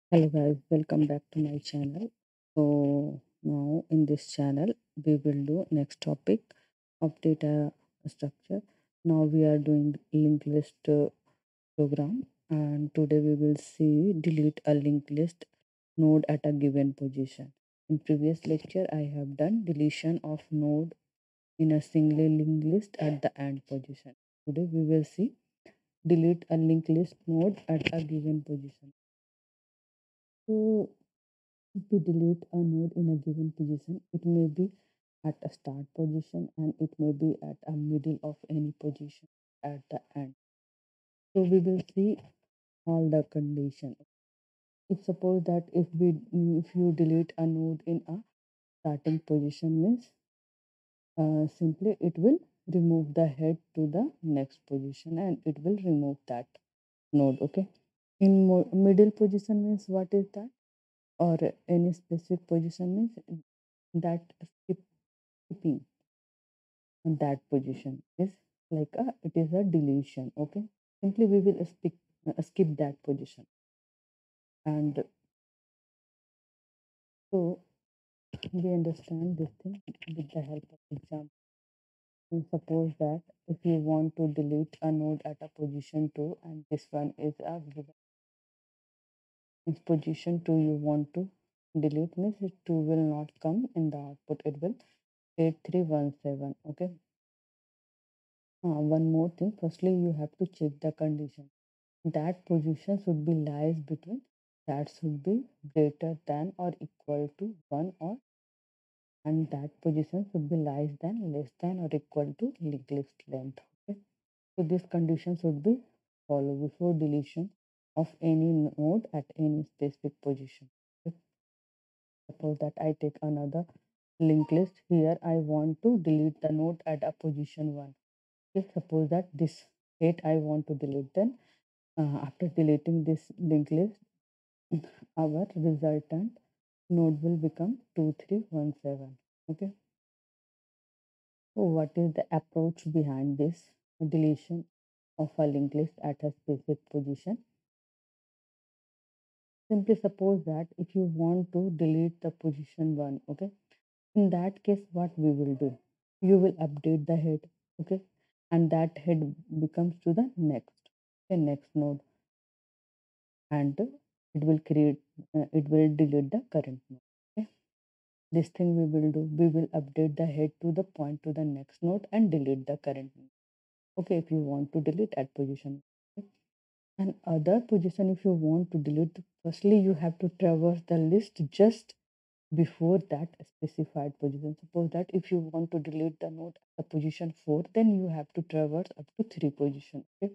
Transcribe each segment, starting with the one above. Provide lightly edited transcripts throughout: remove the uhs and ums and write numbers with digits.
Hello guys, welcome back to my channel. So now in this channel we will do next topic of data structure. Now we are doing linked list program, and today we will see delete a linked list node at a given position. In previous lecture I have done deletion of node in a single linked list at the end position. Today we will see delete a linked list node at a given position. So if we delete a node in a given position, it may be at a start position and it may be at a middle of any position at the end. So we will see all the condition. If suppose that if you delete a node in a starting position means simply it will remove the head to the next position and it will remove that node. Okay. In middle position means what is that? Or any specific position means that skipping on that position is like a it is a deletion. Okay, simply we will skip that position. And so we understand this thing with the help of example. And suppose that if you want to delete a node at a position 2 and this one is a given in position 2 you want to delete means it 2 will not come in the output, it will 8317. Okay. One more thing, firstly you have to check the condition. That position should be lies between, that should be greater than or equal to 1, or and that position should be lies than, less than or equal to linked list length. Okay. So this condition should be followed before deletion of any node at any specific position. Okay. Suppose that I take another linked list. Here I want to delete the node at a position 1. Okay. Suppose that this 8 I want to delete, then after deleting this linked list our resultant node will become 2317. Okay. So what is the approach behind this deletion of a linked list at a specific position? Simply suppose that if you want to delete the position 1, okay, in that case what we will do, you will update the head. Okay, and that head becomes to the next node, and it will create it will delete the current node. Okay. This thing we will do, we will update the head to the point to the next node and delete the current node. Okay, if you want to delete at position. Okay. And other position, if you want to delete, firstly you have to traverse the list just before that specified position. Suppose that if you want to delete the node at the position 4, then you have to traverse up to 3 position. Okay.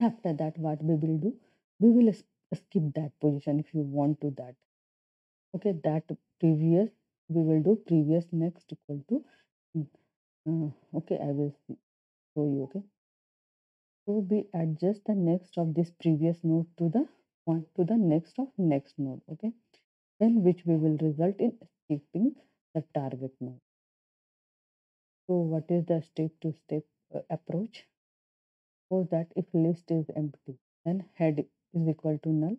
After that, what we will do, we will skip that position if you want to that. Okay, that previous we will do previous next equal to mm, okay, I will show you. Okay, so we adjust the next of this previous node to the one to the next of next node. Okay, then which we will result in skipping the target node. So what is the step to step approach? Suppose that if list is empty, then head is equal to null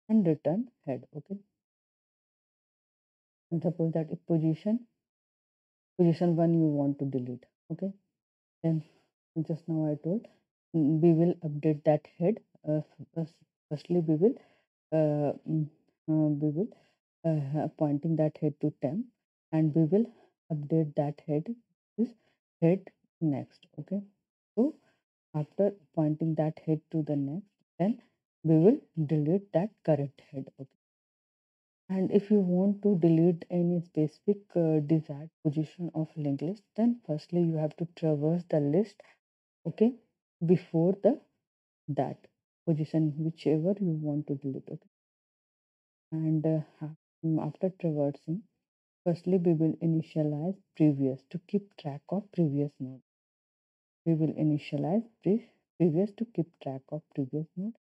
and return head. Okay, and suppose that if position 1 you want to delete. Okay, then just now I told, we will update that head. Firstly we will pointing that head to temp, and we will update that head is head next. Okay, so after pointing that head to the next, then we will delete that current head. Okay. And if you want to delete any specific desired position of linked list, then firstly you have to traverse the list. Okay, before the that position whichever you want to delete. Okay, and after traversing, firstly we will initialize previous to keep track of previous node. We will initialize previous to keep track of previous node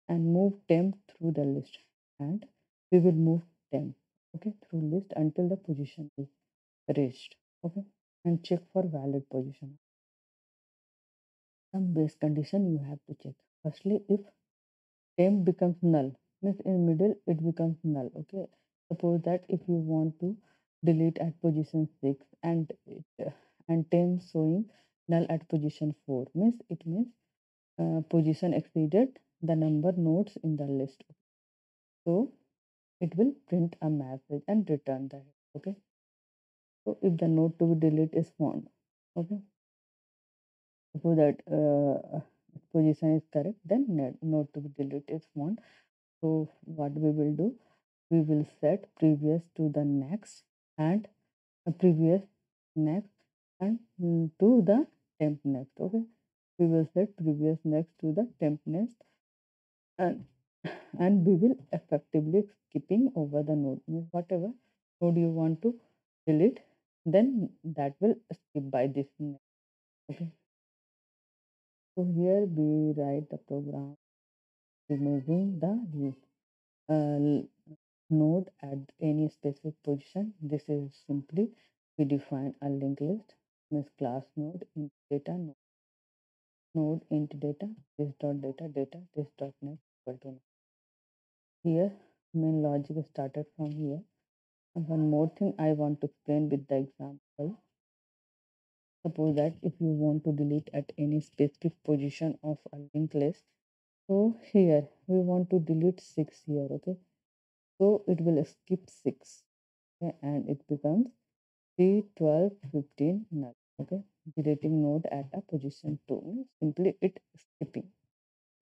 and move temp through the list, and we will move temp, okay, through list until the position is reached. Okay, and check for valid position. Some base condition you have to check. Firstly, if temp becomes null means in middle it becomes null. Okay, suppose that if you want to delete at position 6 and and 10 showing null at position 4, means it means position exceeded the number nodes in the list. So it will print a message and return the head. Okay, so if the node to be deleted is found, okay, suppose that position is correct, then node to be deleted is found. So what we will do, we will set previous to the next and previous next and to the temp next. Okay, we will set previous next to the temp next, and and we will effectively skipping over the node. Means whatever node you want to delete, then that will skip by this node. Okay, so here we write the program removing the node at any specific position. This is simply we define a linked list, means class node int data node int data this dot data data this dot next equal to node. Here main logic started from here. And one more thing I want to explain with the example. Suppose that if you want to delete at any specific position of a linked list, so here we want to delete 6 here. Okay, so it will skip 6. Okay, and it becomes 3, 12, 15 null. Okay, deleting node at a position 2 means simply it skipping,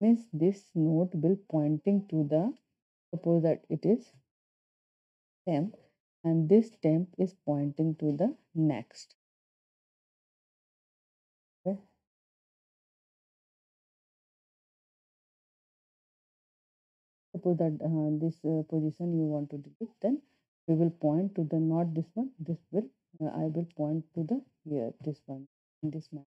means this node will pointing to the, suppose that it is temp, and this temp is pointing to the next. Okay, suppose that this position you want to delete, then we will point to the, not this one, this will I will point to the here this one, in this map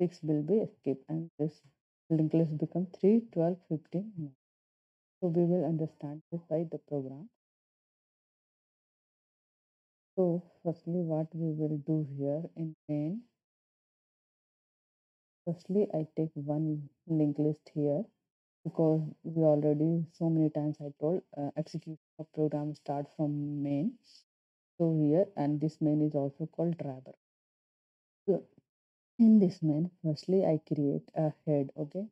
6 will be escape, and this linked list become 3, 12, 15 null. So we will understand this by the program. So firstly what we will do here in main, firstly I take one linked list here, because we already so many times I told execution of program start from main. So here, and this main is also called driver. So in this main, firstly I create a head. Okay,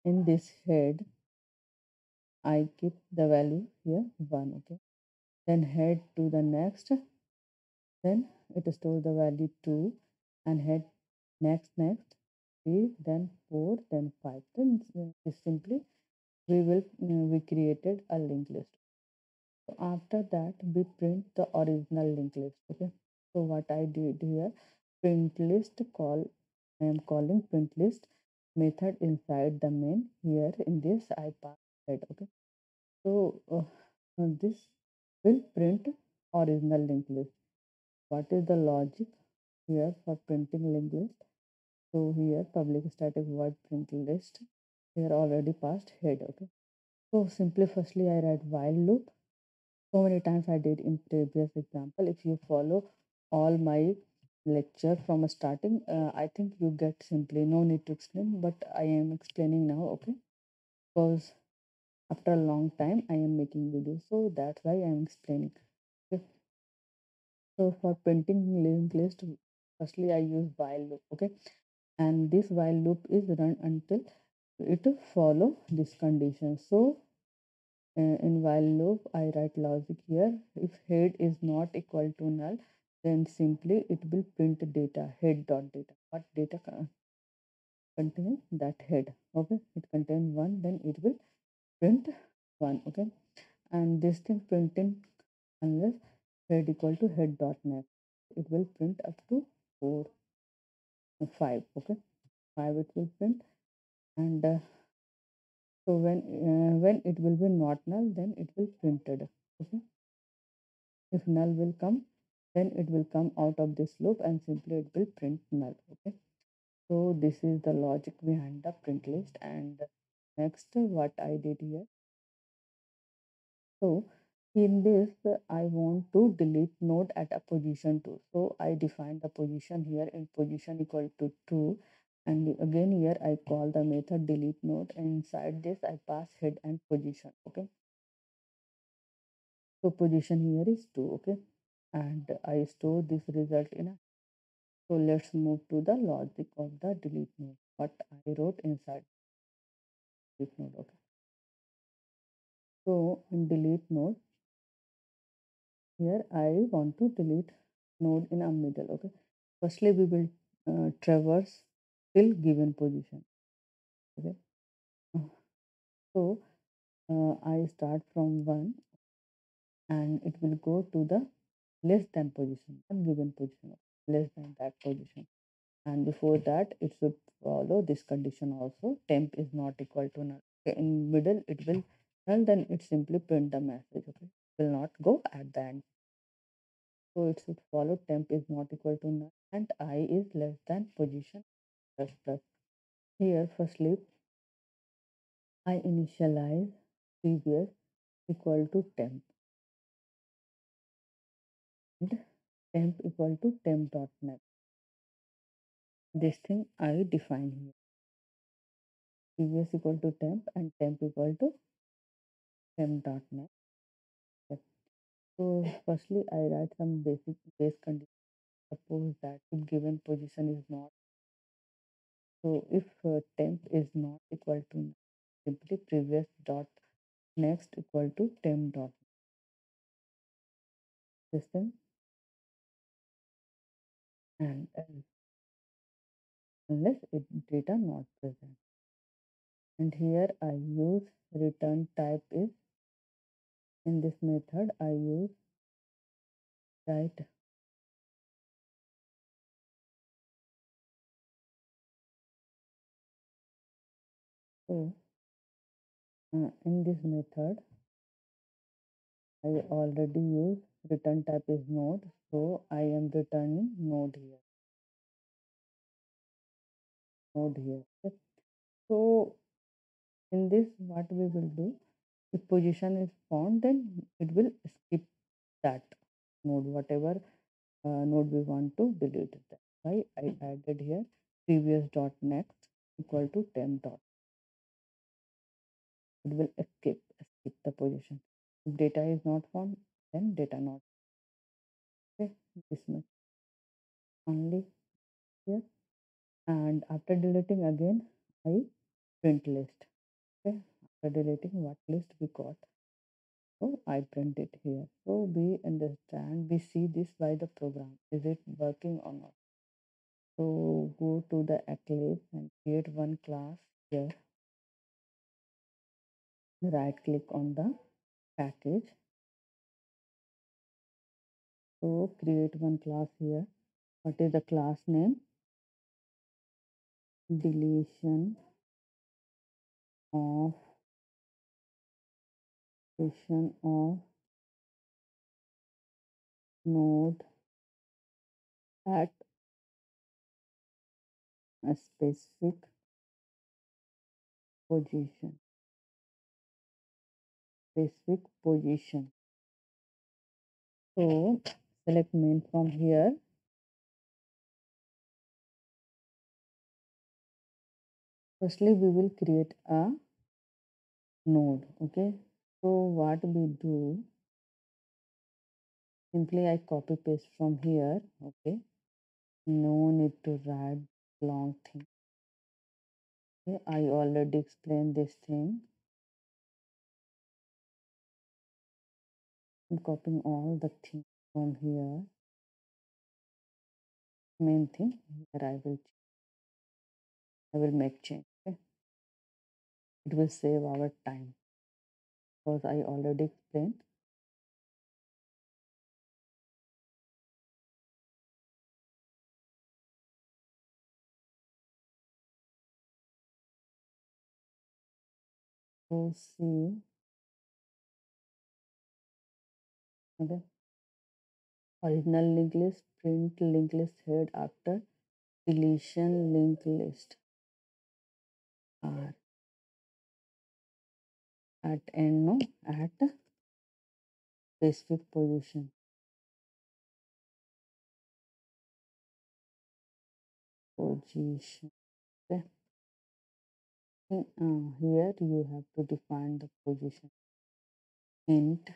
in this head I keep the value here 1. Okay, then head to the next, then it stores the value 2, and head next 3, then 4, then 5. Then this simply we created a linked list. So after that we print the original linked list. Okay, so what I did here, print list call, I am calling print list method inside the main. Here in this I pass head. Okay, so this will print original linked list. What is the logic here for printing linked list? So here public static void print list, here already passed head. Okay, so simply firstly I write while loop. So many times I did in previous example. If you follow all my lecture from a starting, I think you get simply no need to explain, but I am explaining now. Okay, because after a long time I am making videos, so that's why I am explaining. Okay, so for printing linked list, firstly I use while loop. Okay, and this while loop is run until it follow this condition. So in while loop I write logic here. If head is not equal to null, then simply it will print data head dot data. What data contains that head? Okay, it contains 1, then it will print 1. Okay, and this thing printing unless head equal to head dot next, it will print up to 4, 5. Okay, 5 it will print, and so when it will be not null, then it will printed. Okay, if null will come, then it will come out of this loop and simply it will print null. Okay, so this is the logic behind the print list. And next what I did here, so in this I want to delete node at a position 2, so I define the position here in position equal to 2, and again here I call the method delete node, and inside this I pass head and position. Okay, So position here is 2, okay? And I store this result in a. So let's move to the logic of the delete node. What I wrote inside delete node, okay? So in delete node, here I want to delete node in a middle, okay? Firstly, we will traverse till given position, okay? Uh, So I start from 1 and it will go to the less than position, not given position, less than that position. And before that, it should follow this condition also. Temp is not equal to null. Okay, in middle, it will null, then it simply print the message. Okay, it will not go at the end. So it should follow temp is not equal to null and I is less than position plus plus. Here, firstly, I initialize previous equal to temp and temp equal to temp dot net. This thing I define here. Previous equal to temp and temp equal to temp dot net. Yep. So firstly, I write some basic base condition. Suppose that if given position is not, so if temp is not equal to null, simply previous dot next equal to temp dot system and else, unless it data not present. And here I use return type is in this method I use write. So in this method I already use return type is node, so I am returning node here, node here. Okay. So in this, what we will do, if position is found, then it will skip that node, whatever node we want to delete. That's why I added here previous dot next equal to temp dot. It will skip the position. If data is not found, then data not. Okay, this much only here. And after deleting again, I print list. Okay, after deleting what list we got. So I print it here. So we understand, we see this by the program. Is it working or not? So go to the Eclipse and create one class here. Right click on the package. So create one class here. What is the class name? Deletion of position of node at a specific position. Specific position. So select main from here. Firstly, we will create a node. Okay. So what we do, simply I copy paste from here. Okay. No need to write long thing. Okay. I already explained this thing. I'm copying all the things from here. Main thing here I will make change. Okay. It will save our time because I already explained. So see, okay. Original linked list, print linked list head after deletion linked list are at end, no, at specific position. Position. Okay. Here you have to define the position. Int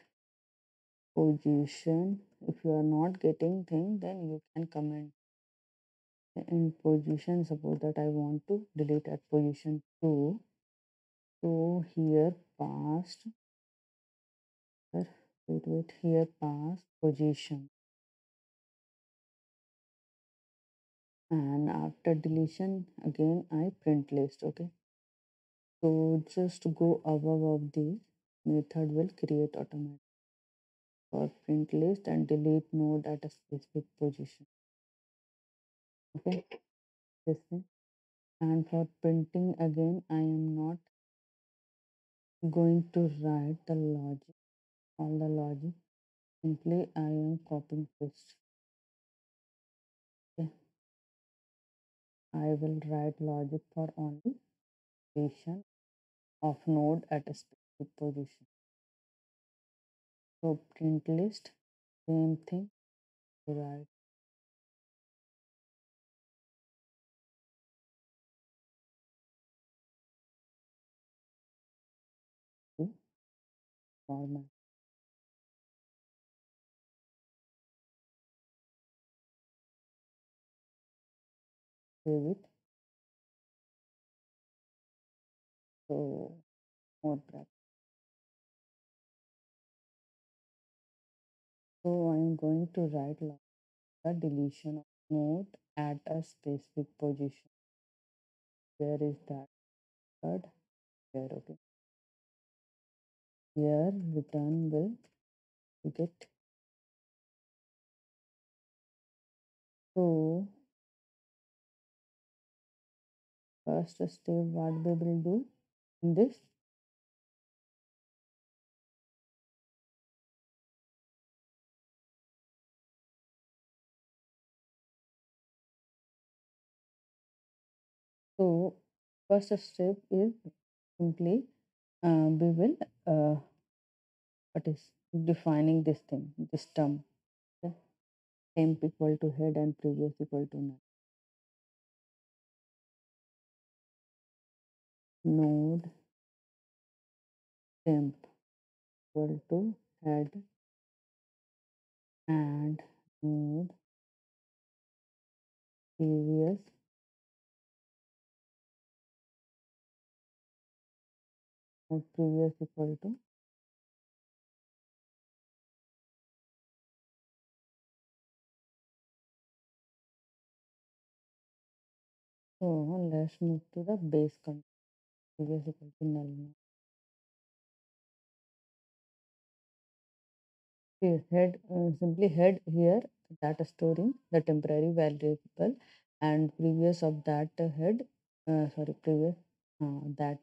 position. If you are not getting thing, then you can comment in position. Suppose that I want to delete at position 2. So here past, wait, here past position, and after deletion again I print list. Okay, so just go above of this method will create automatic for print list and delete node at a specific position. Okay, this thing. And for printing again, I am not going to write the logic, all the logic. Simply I am copying paste. Okay. I will write logic for only position of node at a specific position. So print list, same thing, write to format, save it. So more bracket. So I am going to write the deletion of node at a specific position. Where is that? Third, here. Okay. Here return will get. So first step what we will do in this. So first step is simply we will what is defining this thing, this term. Okay? Temp equal to head and previous equal to none. Node temp equal to head and node previous equal to. So let's move to the base condition. Previous equal to null. Okay, head simply head here data storing the temporary variable and previous of that head sorry previous that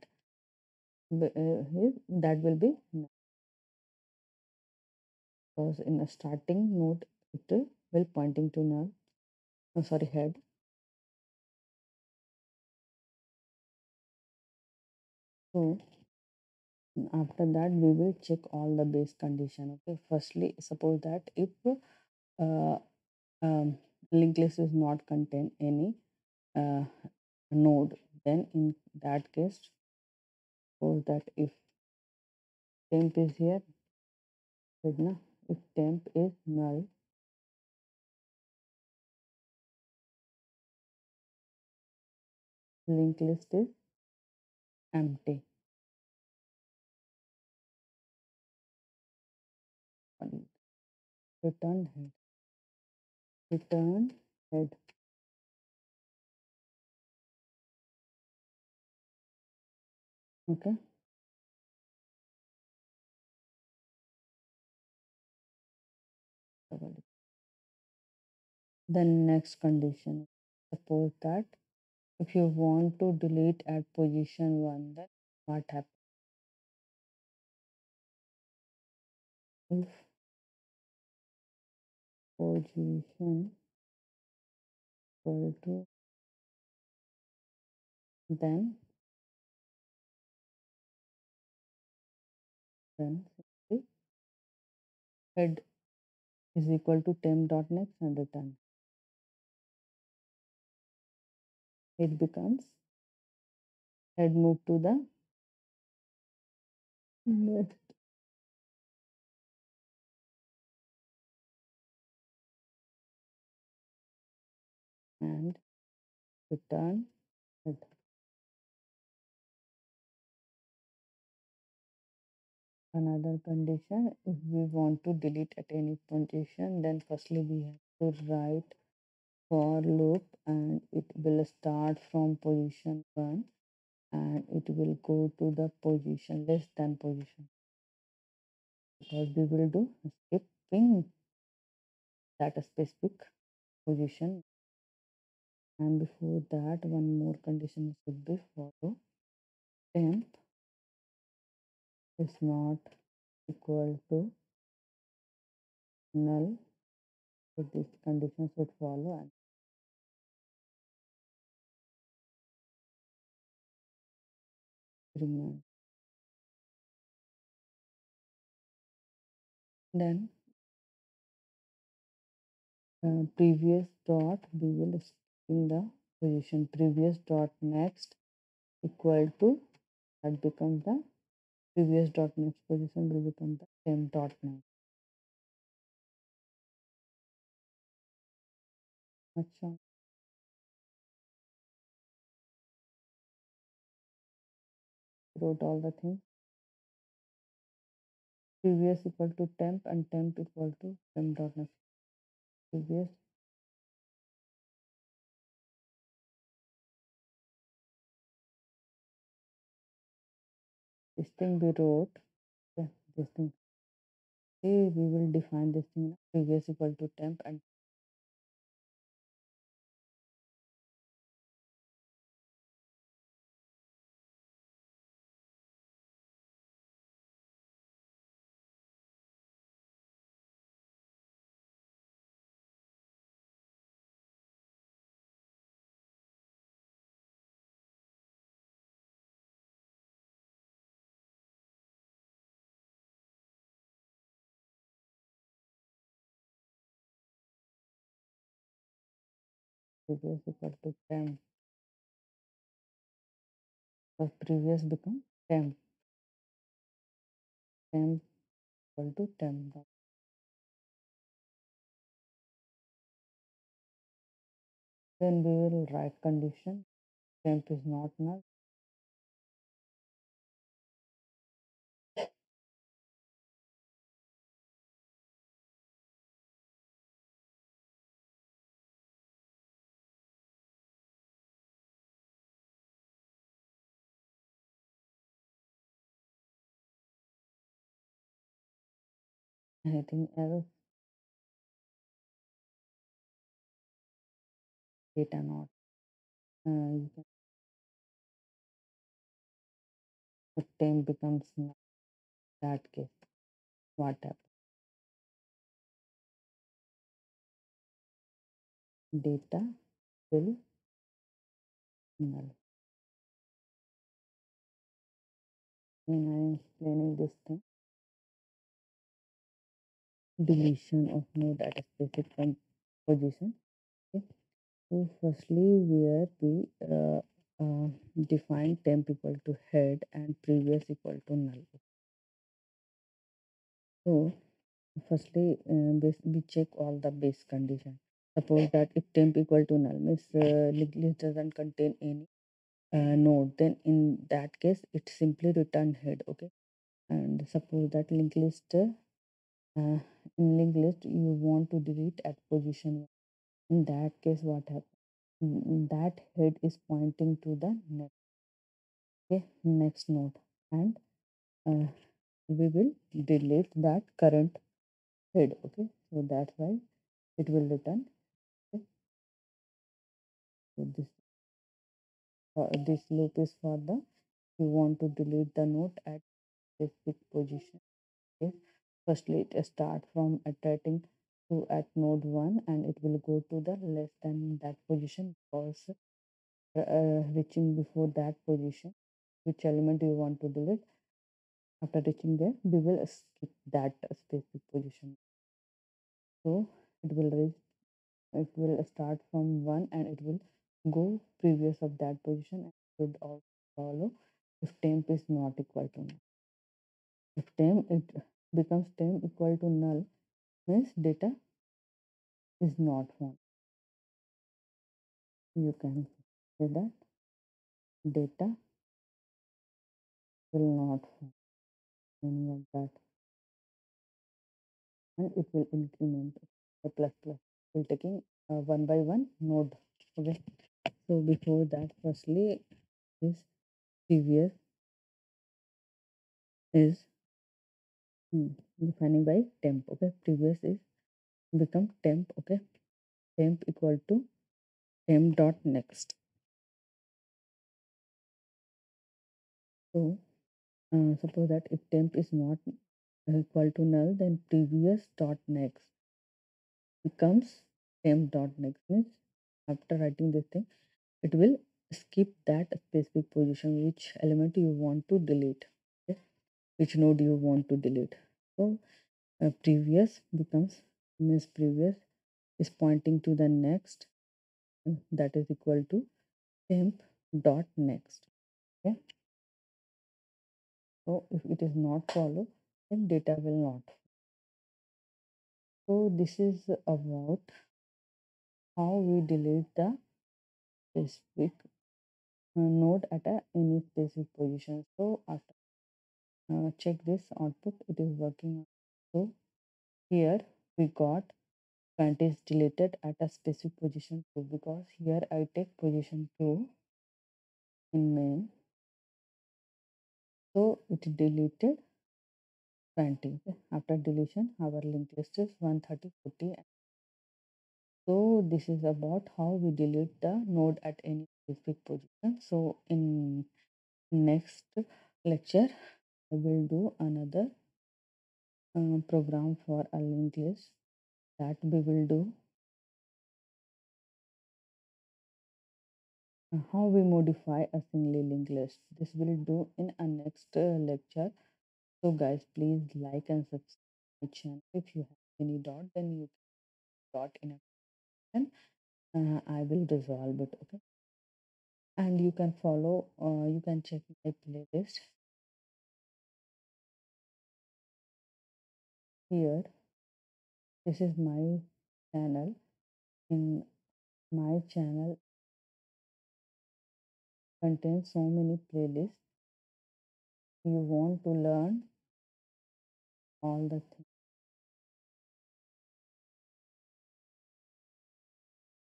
that will be null. Because in a starting node it will pointing to null. Sorry, head. So after that we will check all the base condition. Okay, firstly suppose that if uh, linked list is not contain any uh, node, then in that case suppose that if temp is here, right now if temp is null, linked list is empty. And return head, return head. Okay, then next condition, suppose that if you want to delete at position 1, then what happens? If position equal to, then simply head is equal to temp.next and return. It becomes head move to the next and return it. Another condition, if we want to delete at any position, then firstly we have to write for loop and it will start from position 1 and it will go to the position less than position, because we will do skipping that specific position. And before that, one more condition should be follow. Temp is not equal to null. So this condition should follow and remain. Then previous dot, we will in the position previous dot next equal to, that becomes the previous dot next position will become the temp dot next. Acha, wrote all the things. Previous equal to temp and temp equal to temp dot next. Previous, this thing we wrote. Yeah, this thing. Okay, we will define this thing now. Previous equal to temp and previous equal to temp. So previous become temp. Temp equal to temp dot. Then we will write condition. Temp is not null. Anything else? Data not. You can, the temp becomes null. That case, what happens? Data will null. When I am explaining this thing, deletion of node at a specific position. Okay. So firstly, where we define temp equal to head and previous equal to null. So firstly, we check all the base condition. Suppose that if temp equal to null means linked list doesn't contain any node, then in that case it simply return head. Okay. And suppose that linked list in linked list you want to delete at position 1. In that case, what happens? That head is pointing to the next, okay, next node, and uh, we will delete that current head. Okay, so that's why it will return. Okay, so this loop is for the, you want to delete the node at specific position. Okay, firstly it start from iterating to at node 1 and it will go to the less than that position, because reaching before that position, which element you want to delete. After reaching there, we will skip that specific position. So it will reach, it will start from 1 and it will go previous of that position and should also follow if temp is not equal to null. If temp it becomes temp equal to null, means data is not found. You can say that data will not find any of that, and it will increment the plus plus. Will taking one by one node. Okay. So before that, firstly, this previous is defining by temp. Okay. Previous is become temp. Okay. Temp equal to temp dot next. So suppose that if temp is not equal to null, then previous dot next becomes temp dot next. Means after writing this thing, it will skip that specific position, which element you want to delete. Okay? Which node you want to delete. So previous becomes means previous is pointing to the next, that is equal to temp dot next. Okay. So if it is not followed, then data will not. So this is about how we delete the specific node at any specific position. So after check this output, it is working. So here we got 20 is deleted at a specific position 2, because here I take position 2 in main. So it deleted 20. Okay. After deletion, our linked list is 130, 40. So this is about how we delete the node at any specific position. So in next lecture, I will do another program for a linked list, that we will do how we modify a singly linked list. This will do in a next lecture. So guys, please like and subscribe my channel. If you have any doubt, then you can dot in a question. I will resolve it. Okay. And you can follow. You can check my playlist here. This is my channel. In my channel contains so many playlists. You want to learn all the things.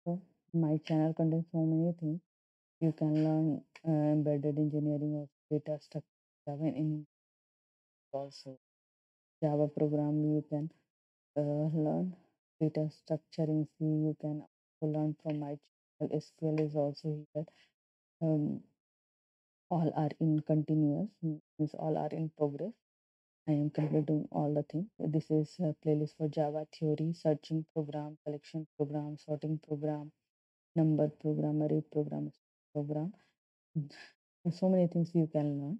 So my channel contains so many things. You can learn embedded engineering or data structure, Java in also Java program. You can learn data structure in C. You can also learn from my channel. SQL is also here. Um, all are in continuous, means all are in progress. I am completing all the things. This is a playlist for Java theory, searching program, collection program, sorting program, number program, array program. So many things you can learn.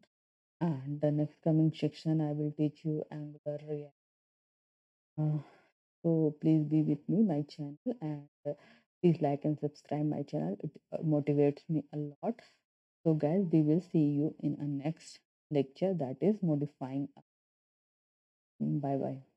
And the next coming section, I will teach you Angular React. So please be with me, my channel, and please like and subscribe my channel. It motivates me a lot. So guys, we will see you in a next lecture, that is modifying. Bye bye.